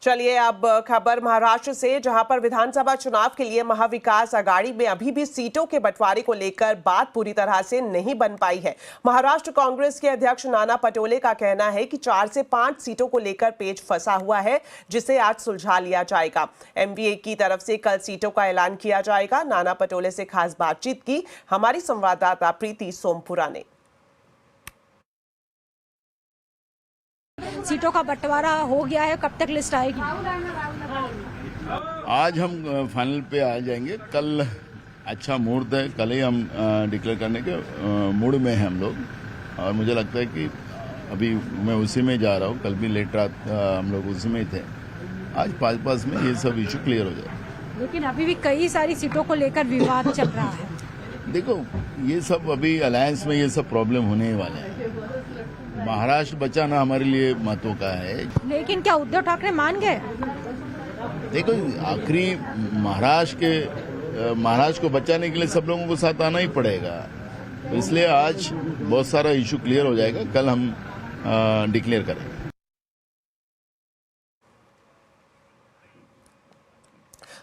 चलिए अब खबर महाराष्ट्र से, जहां पर विधानसभा चुनाव के लिए महाविकास आघाड़ी में अभी भी सीटों के बंटवारे को लेकर बात पूरी तरह से नहीं बन पाई है। महाराष्ट्र कांग्रेस के अध्यक्ष नाना पटोले का कहना है कि 4 से 5 सीटों को लेकर पेच फंसा हुआ है, जिसे आज सुलझा लिया जाएगा। एमवीए की तरफ से कल सीटों का ऐलान किया जाएगा। नाना पटोले से खास बातचीत की हमारी संवाददाता प्रीति सोमपुरा ने। सीटों का बंटवारा हो गया है, कब तक लिस्ट आएगी? आज हम फाइनल पे आ जाएंगे। कल अच्छा मुहूर्त है, कल ही हम डिक्लेयर करने के मूड में हैं हम लोग, और मुझे लगता है कि अभी मैं उसी में जा रहा हूँ। कल भी लेट रात हम लोग उसी में ही थे। आज पास में ये सब इशू क्लियर हो जाए। लेकिन अभी भी कई सारी सीटों को लेकर विवाद चल रहा है। देखो, ये सब अभी अलायंस में ये सब प्रॉब्लम होने ही वाले हैं। महाराष्ट्र बचाना हमारे लिए महत्व का है। लेकिन क्या उद्धव ठाकरे मान गए? देखो, आखिरी महाराष्ट्र को बचाने के लिए सब लोगों को साथ आना ही पड़ेगा। तो इसलिए आज बहुत सारा इशू क्लियर हो जाएगा, कल हम डिक्लेयर करेंगे।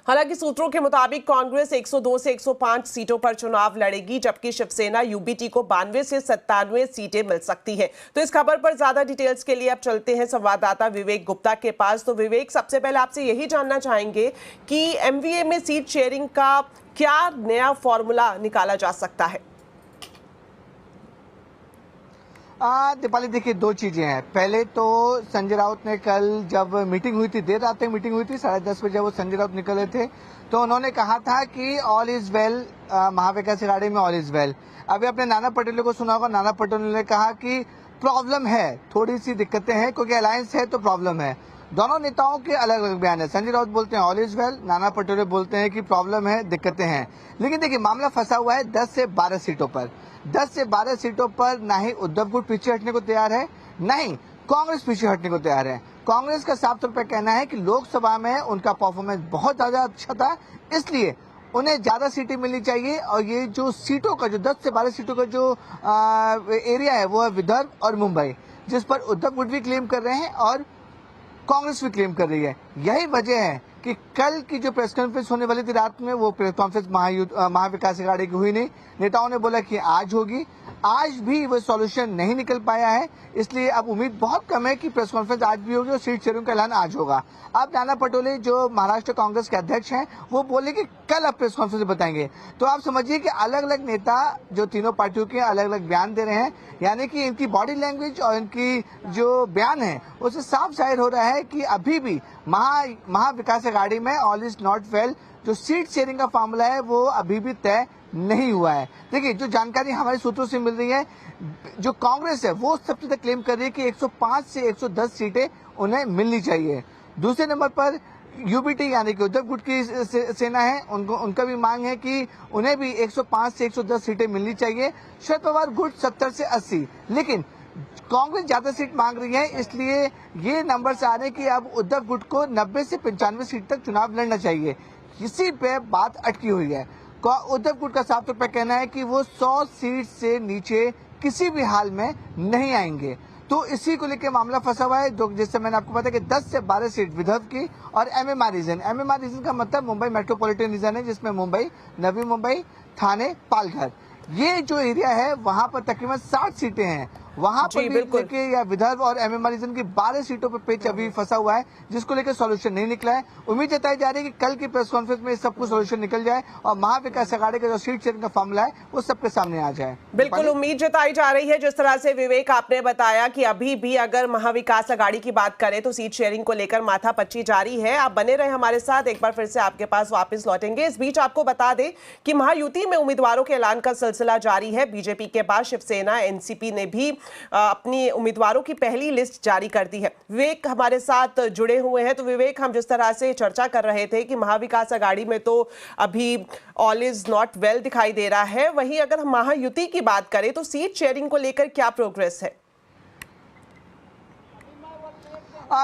हालांकि सूत्रों के मुताबिक कांग्रेस 102 से 105 सीटों पर चुनाव लड़ेगी, जबकि शिवसेना यूबीटी को 92 से 97 सीटें मिल सकती हैं। तो इस खबर पर ज्यादा डिटेल्स के लिए अब चलते हैं संवाददाता विवेक गुप्ता के पास। तो विवेक, सबसे पहले आपसे यही जानना चाहेंगे कि एमवीए में सीट शेयरिंग का क्या नया फॉर्मूला निकाला जा सकता है? दीपाली, देखिए दो चीजें हैं। पहले तो संजय राउत ने कल जब मीटिंग हुई थी, देर रात तक मीटिंग हुई थी, 10:30 बजे वो संजय राउत निकले थे, तो उन्होंने कहा था कि all is well, Mahavikas Aghadi में ऑल इज वेल। अभी आपने नाना पटोले को सुना होगा, नाना पटोले ने कहा कि प्रॉब्लम है, थोड़ी सी दिक्कतें हैं, क्योंकि अलायंस है तो प्रॉब्लम है। दोनों नेताओं के अलग अलग बयान है। संजय राउत बोलते हैं all is well, Nana Patole बोलते हैं कि प्रॉब्लम है, दिक्कतें हैं। लेकिन देखिए, मामला फंसा हुआ है 10 से 12 सीटों पर। 10 से 12 सीटों पर ना ही उद्धव गुट पीछे हटने को तैयार है, ना ही कांग्रेस पीछे हटने को तैयार है। कांग्रेस का साफ तौर पर कहना है कि लोकसभा में उनका परफॉर्मेंस बहुत ज्यादा अच्छा था, इसलिए उन्हें ज्यादा सीटें मिलनी चाहिए। और ये जो सीटों का, जो 10 से 12 सीटों का जो एरिया है, वो है विदर्भ और मुंबई, जिस पर उद्धव गुट भी क्लेम कर रहे हैं और कांग्रेस भी क्लेम कर रही है। यही वजह है कि कल की जो प्रेस कॉन्फ्रेंस होने वाली थी रात में, वो प्रेस कॉन्फ्रेंस महाविकास आघाड़ी की हुई नहीं। नेताओं ने बोला कि आज होगी, आज भी वो सॉल्यूशन नहीं निकल पाया है, इसलिए अब उम्मीद बहुत कम है कि प्रेस कॉन्फ्रेंस आज भी होगी और सीट शेयरिंग का ऐलान आज होगा। अब नाना पटोले जो महाराष्ट्र कांग्रेस के अध्यक्ष हैं, वो बोले कि कल अब प्रेस कॉन्फ्रेंस में बताएंगे। तो आप समझिए कि अलग अलग नेता जो तीनों पार्टियों के अलग अलग बयान दे रहे हैं, यानी कि इनकी बॉडी लैंग्वेज और इनकी जो बयान है, उससे साफ जाहिर हो रहा है कि अभी भी महाविकास आघाड़ी में ऑल इज नॉट वेल। जो सीट शेयरिंग का फार्मूला है वो अभी भी तय नहीं हुआ है। देखिए, जो जानकारी हमारे सूत्रों से मिल रही है, जो कांग्रेस है वो सबसे ज्यादा क्लेम कर रही है कि 105 से 110 सीटें उन्हें मिलनी चाहिए। दूसरे नंबर पर यूबीटी यानी कि उद्धव गुट की सेना है, उनका भी मांग है कि उन्हें भी 105 से 110 सीटें मिलनी चाहिए। शरद पवार गुट 70 से 80, लेकिन कांग्रेस ज्यादा सीट मांग रही है, इसलिए ये नंबर आ रहे हैं कि अब उद्धव गुट को 90 से 95 सीट तक चुनाव लड़ना चाहिए। इसी पे बात अटकी हुई है। उद्धव गुट का साफ तौर पर कहना है कि वो 100 सीट से नीचे किसी भी हाल में नहीं आएंगे। तो इसी को लेकर मामला फंसा हुआ है। जिससे मैंने आपको बताया कि 10 से 12 सीट विदर्भ की और एमएमआर रीजन का मतलब मुंबई मेट्रोपॉलिटन रीजन है, जिसमें मुंबई, नवी मुंबई, थाने, पालघर, ये जो एरिया है वहां पर तकरीबन 60 सीटें हैं। वहां पर भी देखिए, या विदर्भ और एमएमआर रीजन की 12 सीटों पर पेच अभी फंसा हुआ है, जिसको लेकर सॉल्यूशन नहीं निकला है। उम्मीद जताई जा रही है कि कल की प्रेस कॉन्फ्रेंस में सब कुछ सॉल्यूशन निकल जाए और महाविकास आघाड़ी का जो सीट शेयरिंग का फार्मूला है वो सबके सामने आ जाए। बिल्कुल उम्मीद जताई जा रही है। जिस तरह से विवेक आपने बताया कि अभी भी अगर महाविकास आघाड़ी की बात करें तो सीट शेयरिंग को लेकर माथापच्ची जारी है। आप बने रहे हमारे साथ, एक बार फिर से आपके पास वापस लौटेंगे। इस बीच आपको बता दें कि महायुति में उम्मीदवारों के ऐलान का सिलसिला जारी है। बीजेपी के बाद शिवसेना, एनसीपी ने भी अपनी उम्मीदवारों की पहली लिस्ट जारी कर दी है। विवेक हमारे साथ जुड़े हुए हैं। तो विवेक, हम जिस तरह से चर्चा कर रहे थे कि महाविकास आघाड़ी में तो अभी ऑल इज नॉट वेल दिखाई दे रहा है, वहीं अगर हम महायुति की बात करें तो सीट शेयरिंग को लेकर क्या प्रोग्रेस है?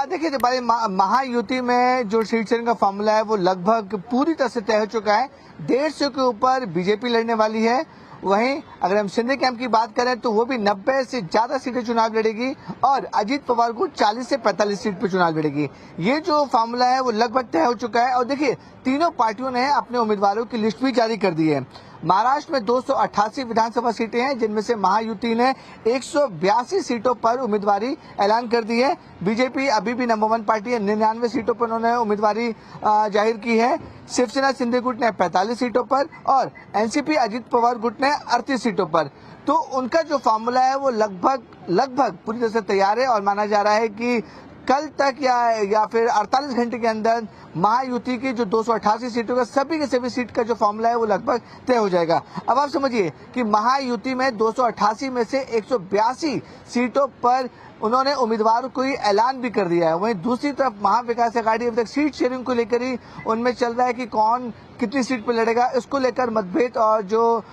देखिए भाई, महायुति में जो सीट शेयरिंग का फार्मूला है वो लगभग पूरी तरह से तय हो चुका है। 150 के ऊपर बीजेपी लड़ने वाली है, वहीं अगर हम शिंदे कैंप की बात करें तो वो भी 90 से ज्यादा सीटें चुनाव लड़ेगी और अजीत पवार को 40 से 45 सीट पर चुनाव लड़ेगी। ये जो फार्मूला है वो लगभग तय हो चुका है और देखिए तीनों पार्टियों ने अपने उम्मीदवारों की लिस्ट भी जारी कर दी है। महाराष्ट्र में 288 विधानसभा सीटें हैं जिनमें से महायुति ने 182 सीटों पर उम्मीदवारी ऐलान कर दी है। बीजेपी अभी भी नंबर 1 पार्टी है, 99 सीटों पर उन्होंने उम्मीदवारी जाहिर की है। शिवसेना शिंदे गुट ने 45 सीटों पर और एनसीपी अजीत पवार गुट ने 38 सीटों पर। तो उनका जो फार्मूला है वो लगभग पूरी तरह से तैयार है और माना जा रहा है कि कल तक या फिर 48 घंटे के अंदर महायुति की जो 288 सीटों का सभी के सभी सीट का जो फॉर्मूला है वो लगभग तय हो जाएगा। अब आप समझिए कि महायुति में 288 में से 182 सीटों पर उन्होंने उम्मीदवारों को ऐलान भी कर दिया है। वहीं दूसरी तरफ महाविकास आघाड़ी अभी तक सीट शेयरिंग को लेकर ही उनमें चल रहा है कि कौन कितनी सीट पर लड़ेगा, इसको लेकर मतभेद और जो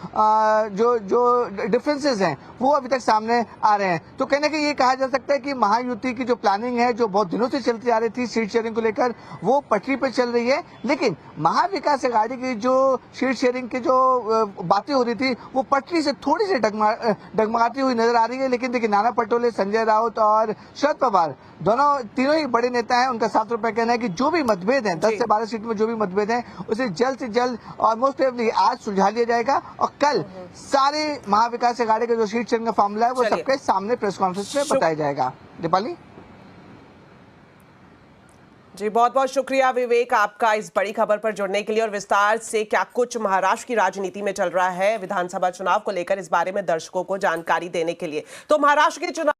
डिफरेंसेस हैं वो अभी तक सामने आ रहे हैं। तो कहने का ये कहा जा सकता है कि महायुति की जो प्लानिंग है जो बहुत दिनों से चलती आ रही थी सीट शेयरिंग को लेकर वो पटरी पर चल रही है, लेकिन महाविकास आघाड़ी की जो सीट शेयरिंग की जो बातें हो रही थी वो पटरी से थोड़ी सी डगमगाती हुई नजर आ रही है। लेकिन देखिए नाना पटोले, संजय राउत और शरद पवार तीनों ही बड़े नेता हैं, उनका साफ तौर पर कहना है कि जो भी मतभेद हैं 10 से 12 सीट में जो भी मतभेद हैं उसे जल्द से जल्द और मोस्ट प्रोबेबली आज सुलझा लिया जाएगा और कल सारे महाविकास आघाड़ी का जो सीट शेयरिंग का मामला है वो सबके सामने प्रेस कॉन्फ्रेंस में बताया जाएगा। दीपाली जी, बहुत बहुत शुक्रिया विवेक आपका इस बड़ी खबर पर जुड़ने के लिए और विस्तार से क्या कुछ महाराष्ट्र की राजनीति में चल रहा है विधानसभा चुनाव को लेकर इस बारे में दर्शकों को जानकारी देने के लिए। तो महाराष्ट्र के चुनाव